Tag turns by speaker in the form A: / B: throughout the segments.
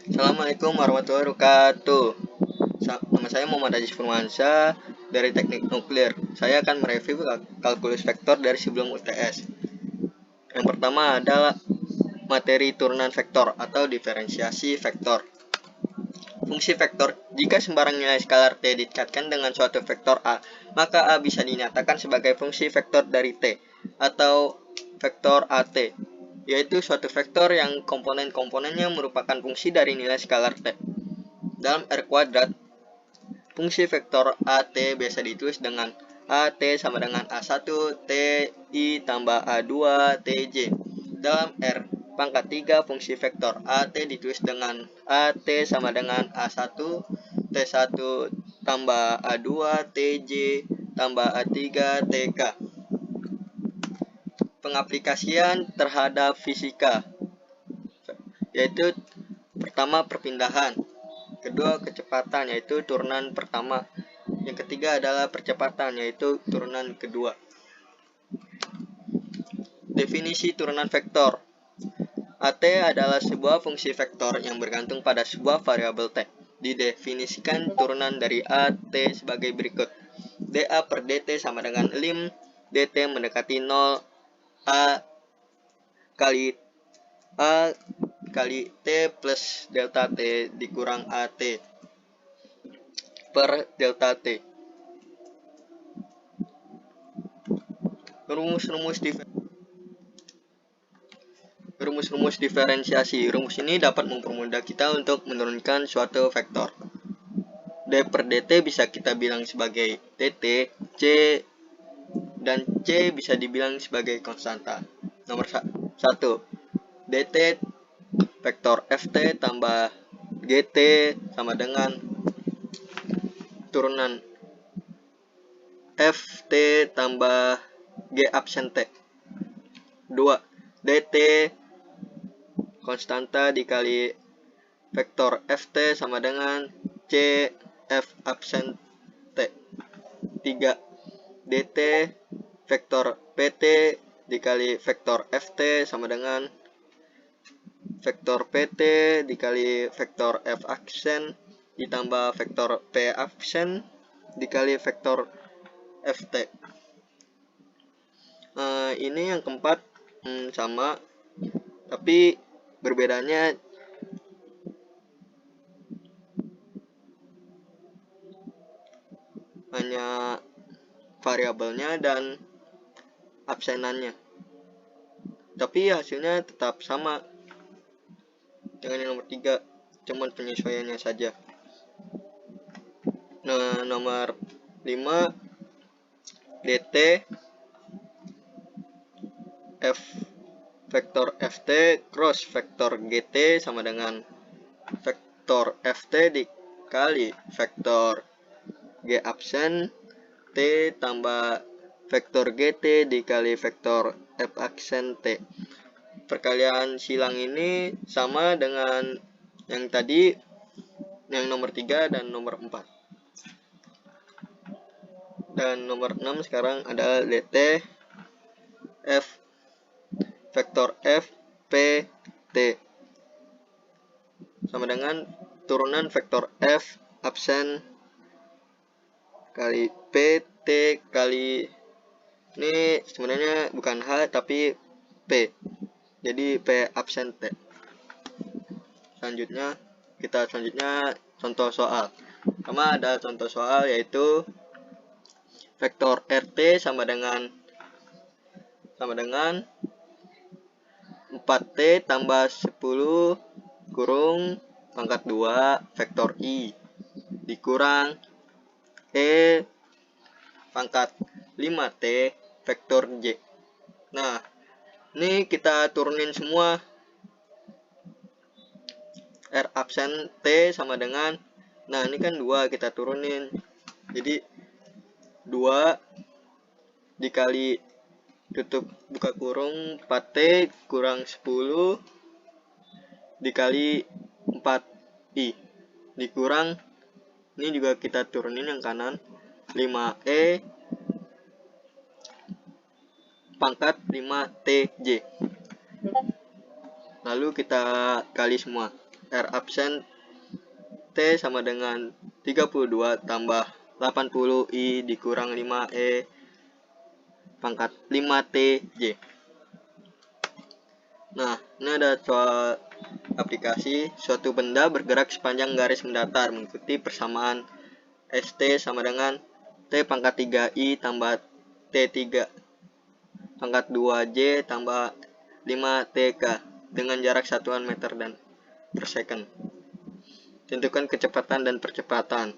A: Assalamualaikum warahmatullahi wabarakatuh. Nama saya Muhammad Aziz Firmansyah dari Teknik Nuklir. Saya akan mereview kalkulus vektor dari sebelum UTS. Yang pertama adalah materi turunan vektor atau diferensiasi vektor. Fungsi vektor, jika sembarang nilai skalar T didekatkan dengan suatu vektor A, maka A bisa dinyatakan sebagai fungsi vektor dari T atau vektor AT, yaitu suatu vektor yang komponen-komponennya merupakan fungsi dari nilai skalar T. Dalam R kuadrat, fungsi vektor AT biasa ditulis dengan AT sama dengan A1 TI tambah A2 TJ. Dalam R pangkat 3, fungsi vektor AT ditulis dengan AT sama dengan A1 T1 tambah A2 TJ tambah A3 TK. Pengaplikasian terhadap fisika, yaitu pertama perpindahan, kedua kecepatan yaitu turunan pertama, yang ketiga adalah percepatan yaitu turunan kedua. Definisi turunan vektor. AT adalah sebuah fungsi vektor yang bergantung pada sebuah variabel T. Didefinisikan turunan dari AT sebagai berikut. dA per dt sama dengan lim dt mendekati 0 A kali T plus delta T dikurang AT per delta T. Rumus diferensiasi. Rumus ini dapat mempermudah kita untuk menurunkan suatu vektor. D per dt bisa kita bilang sebagai dt, C dan C bisa dibilang sebagai konstanta. Nomor 1, dt vektor ft tambah gt sama dengan turunan ft tambah g absen t. 2, dt konstanta dikali vektor ft sama dengan c f absen t. 3, dt vektor pt dikali vektor ft sama dengan vektor pt dikali vektor f absen ditambah vektor p absen dikali vektor ft. Ini yang keempat sama, tapi berbedanya hanya variabelnya dan absenannya, tapi hasilnya tetap sama dengan yang nomor 3, cuman penyesuaiannya saja. Nah, nomor 5, dt f vektor ft cross vektor gt sama dengan vektor ft dikali vektor g absen t tambah vektor gt dikali vektor f absen t. Perkalian silang ini sama dengan yang tadi, yang nomor 3 dan nomor 4. Dan nomor 6 sekarang adalah dt f vektor f p t sama dengan turunan vektor f absen kali pt kali, ini sebenarnya bukan H tapi P, jadi P absen T. Selanjutnya contoh soal. Pertama ada contoh soal yaitu vektor RT sama dengan 4T tambah 10 kurung pangkat 2 vektor I dikurang E pangkat 5T vektor J. Nah, ini kita turunin semua. R absen T sama dengan, nah ini kan 2 kita turunin, jadi 2 dikali tutup buka kurung 4T kurang 10 dikali 4I dikurang, ini juga kita turunin yang kanan, 5E pangkat 5TJ. Lalu kita kali semua. R absen T sama dengan 32 tambah 80 I dikurang 5 E pangkat 5 T J. Nah, ini ada soal aplikasi. Suatu benda bergerak sepanjang garis mendatar mengikuti persamaan ST sama dengan T pangkat 3I tambah T3 pangkat 2J tambah 5TK dengan jarak satuan meter dan per second. Tentukan kecepatan dan percepatan.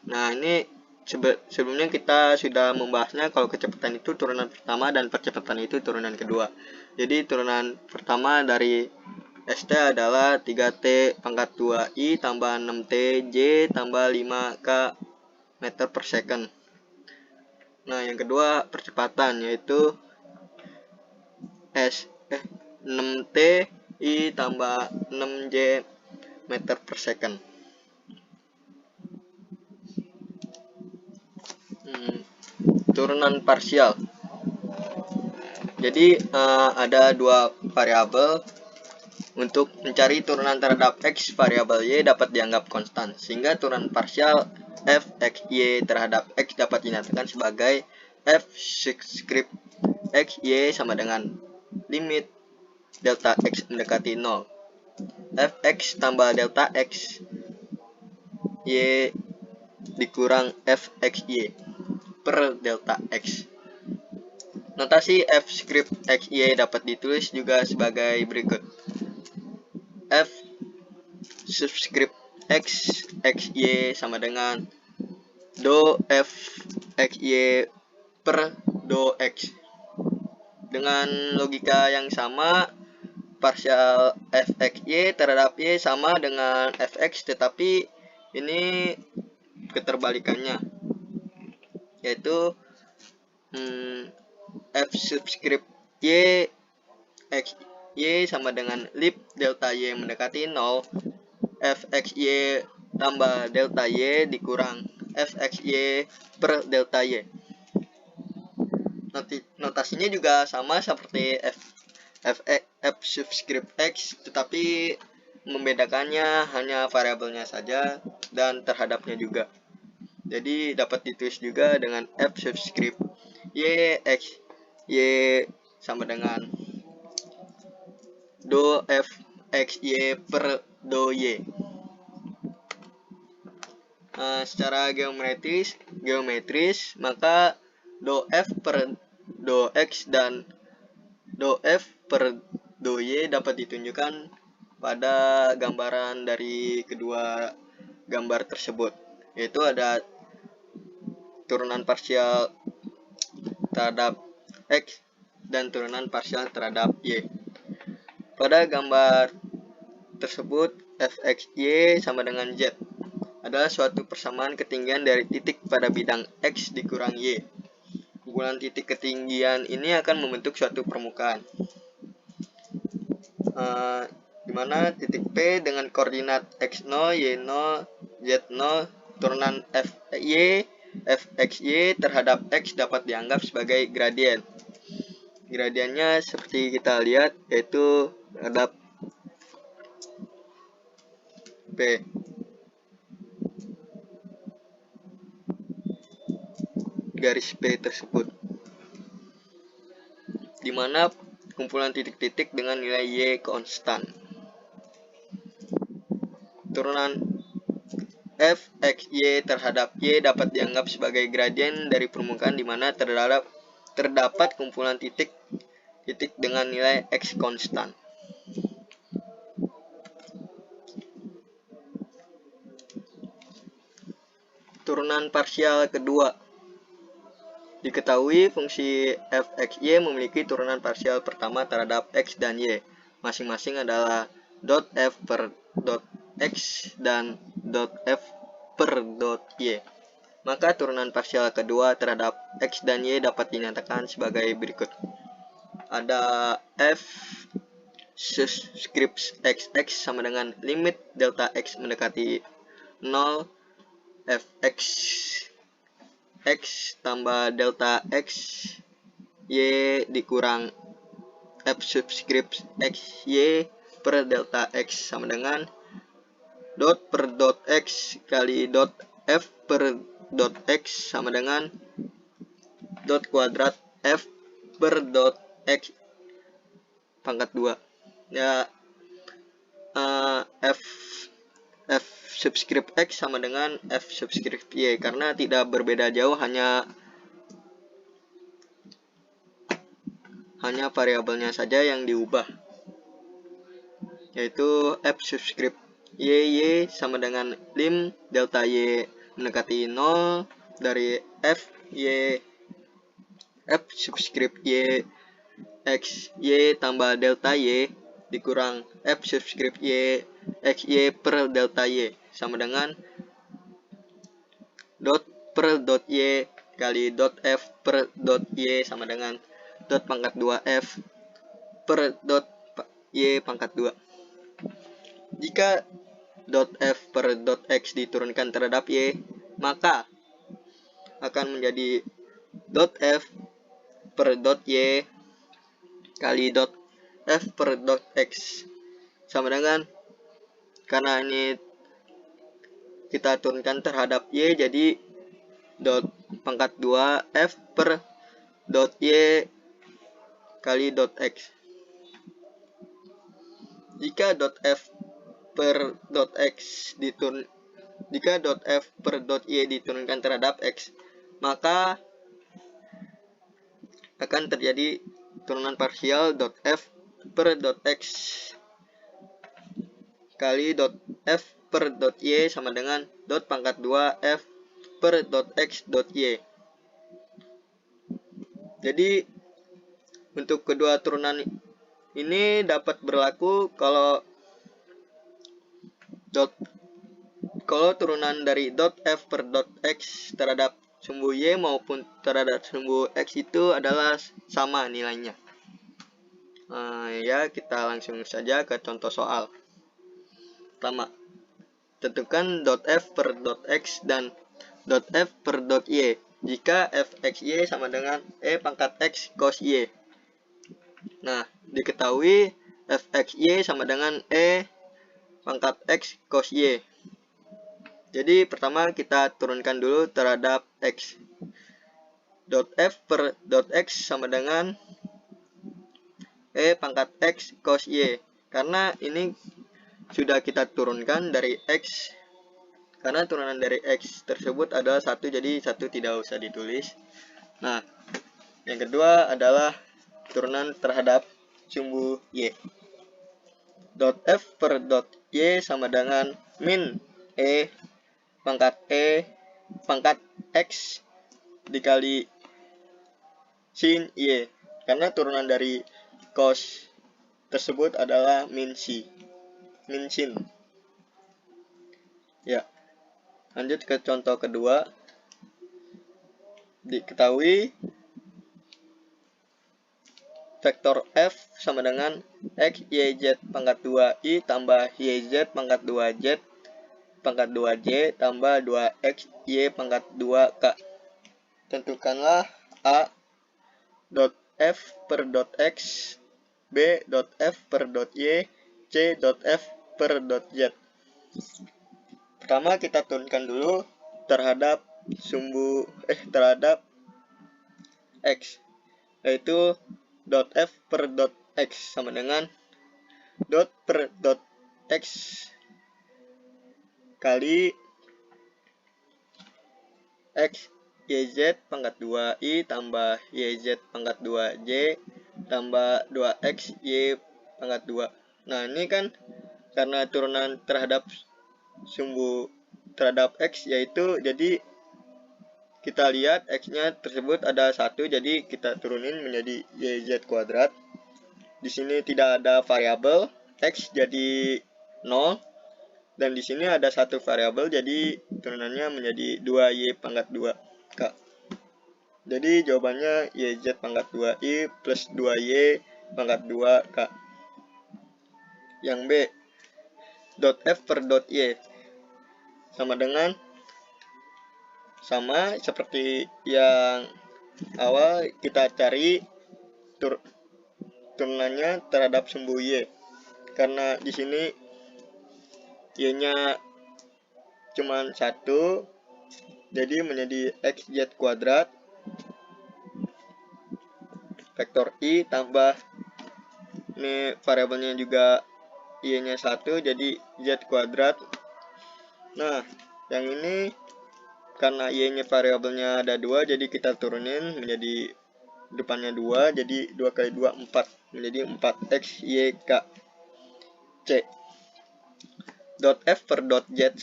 A: Nah, ini sebelumnya kita sudah membahasnya kalau kecepatan itu turunan pertama dan percepatan itu turunan kedua. Jadi turunan pertama dari ST adalah 3T pangkat 2I tambah 6TJ tambah 5K meter per second. Nah, yang kedua percepatan yaitu 6T I tambah 6J meter per second. Turunan parsial. Jadi ada dua variabel. Untuk mencari turunan terhadap X, variabel Y dapat dianggap konstan, sehingga turunan parsial f x y terhadap X dapat dinyatakan sebagai f subscript x y sama dengan limit delta X mendekati 0 fx tambah delta X y dikurang fxy per delta X. Notasi f script x y dapat ditulis juga sebagai berikut: f subscript x y sama dengan do f x y per do X. Dengan logika yang sama, parsial f x y terhadap y sama dengan fx, tetapi ini keterbalikannya, yaitu f subscript y x y sama dengan lib delta y mendekati 0 fxy tambah delta y dikurang fxy per delta y. Notasinya juga sama seperti f subscript x, tetapi membedakannya hanya variabelnya saja dan terhadapnya juga. Jadi dapat ditulis juga dengan f subscript y x y sama dengan do f x y per do y. Secara geometris maka do f per do X dan do F per do Y dapat ditunjukkan pada gambaran dari kedua gambar tersebut, yaitu ada turunan parsial terhadap X dan turunan parsial terhadap Y. Pada gambar tersebut fxy sama dengan Z adalah suatu persamaan ketinggian dari titik pada bidang X dikurang Y. Pukulan titik ketinggian ini akan membentuk suatu permukaan, di mana titik P dengan koordinat x0, y0, z0, turunan fxy terhadap X dapat dianggap sebagai gradien. Gradiennya seperti kita lihat, yaitu terhadap P. Garis P tersebut, di mana kumpulan titik-titik dengan nilai Y konstan. Turunan fxy terhadap Y dapat dianggap sebagai gradien dari permukaan di mana terdapat kumpulan titik dengan nilai X konstan. Turunan parsial kedua. Diketahui fungsi fxy memiliki turunan parsial pertama terhadap X dan Y, masing-masing adalah dot f per dot X dan dot f per dot Y. Maka turunan parsial kedua terhadap X dan Y dapat dinyatakan sebagai berikut. Ada f subscript xx sama dengan limit delta X mendekati 0 fx X tambah delta X Y dikurang F subscript X Y per delta X sama dengan dot per dot x kali dot f per dot x sama dengan dot kuadrat f per dot x pangkat 2. Ya, f subscript x sama dengan f subscript y karena tidak berbeda jauh, hanya variabelnya saja yang diubah, yaitu f subscript y sama dengan lim delta y mendekati 0 dari f subscript y x y tambah delta y dikurang f subscript y x y per delta y sama dengan dot per dot y kali dot f per dot y sama dengan dot pangkat 2 f per dot y pangkat 2. Jika dot f per dot x diturunkan terhadap y, maka akan menjadi dot f per dot y kali dot f per dot x sama dengan, karena ini kita turunkan terhadap y, jadi dot pangkat 2 f per dot y kali dot x. Jika dot f per dot y diturunkan terhadap x, maka akan terjadi turunan parsial dot f per dot x kali dot f per dot y sama dengan dot pangkat 2 f per dot x dot y. Jadi untuk kedua turunan ini dapat berlaku kalau turunan dari dot f per dot x terhadap sumbu y maupun terhadap sumbu x itu adalah sama nilainya. Ya, kita langsung saja ke contoh soal. Pertama, tentukan dot f per dot x dan dot f per dot y jika fxy sama dengan e pangkat x cos y. Nah, diketahui fxy sama dengan e pangkat x cos y. Jadi pertama kita turunkan dulu terhadap x. Dot f per dot x sama dengan e pangkat x cos y. Karena ini sudah kita turunkan dari x, karena turunan dari x tersebut adalah 1, jadi 1 tidak usah ditulis. Nah, yang kedua adalah turunan terhadap sumbu y. Dot f per dot y sama dengan min e pangkat x dikali sin y, karena turunan dari cos tersebut adalah min sin. Ya, lanjut ke contoh kedua. Diketahui vektor f sama dengan x y z pangkat 2i tambah y z pangkat 2z pangkat 2j tambah 2x y pangkat 2k. Tentukanlah a dot f per dot x, b dot f per dot y, c dot f per dot z. Pertama kita turunkan dulu terhadap terhadap x, yaitu dot f per dot x sama dengan dot per dot x kali x yz pangkat 2i tambah yz pangkat 2j tambah 2x y pangkat 2. Nah, ini kan karena turunan terhadap sumbu terhadap x, yaitu jadi kita lihat x-nya tersebut ada 1, jadi kita turunin menjadi yz kuadrat. Di sini tidak ada variabel, x jadi 0. Dan di sini ada satu variabel, jadi turunannya menjadi 2y pangkat 2k. Jadi jawabannya yz pangkat 2i plus 2y pangkat 2k. Yang B, dot f per dot y sama dengan, sama seperti yang awal, kita cari turunannya terhadap sumbu y. Karena di sini y-nya cuman 1, jadi menjadi xz kuadrat vektor i tambah ini variabelnya juga y-nya 1, jadi z kuadrat. Nah, yang ini karena y-nya variabelnya ada 2, jadi kita turunin menjadi depannya 2, jadi 2 kali 2 4, menjadi 4x y k c. Dot f per dot z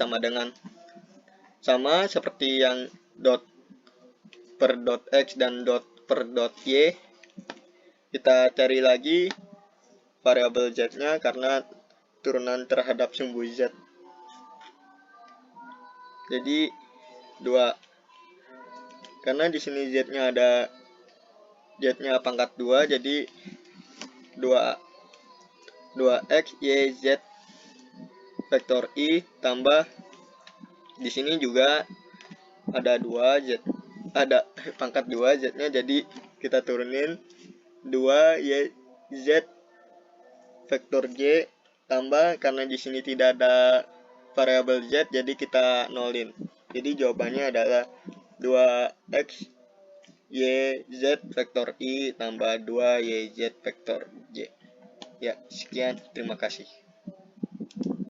A: sama seperti yang dot per dot x dan dot per dot y. Kita cari lagi variabel z-nya karena turunan terhadap sumbu z. Jadi 2. Karena di sini z-nya ada z-nya pangkat 2, jadi 2x y z vektor i tambah di sini juga ada 2 z, ada pangkat 2 z-nya, jadi kita turunin 2 y z vektor j tambah, karena di sini tidak ada variabel z, jadi kita nolin. Jadi jawabannya adalah 2x y z vektor i tambah 2 y z vektor j. Ya, sekian, terima kasih.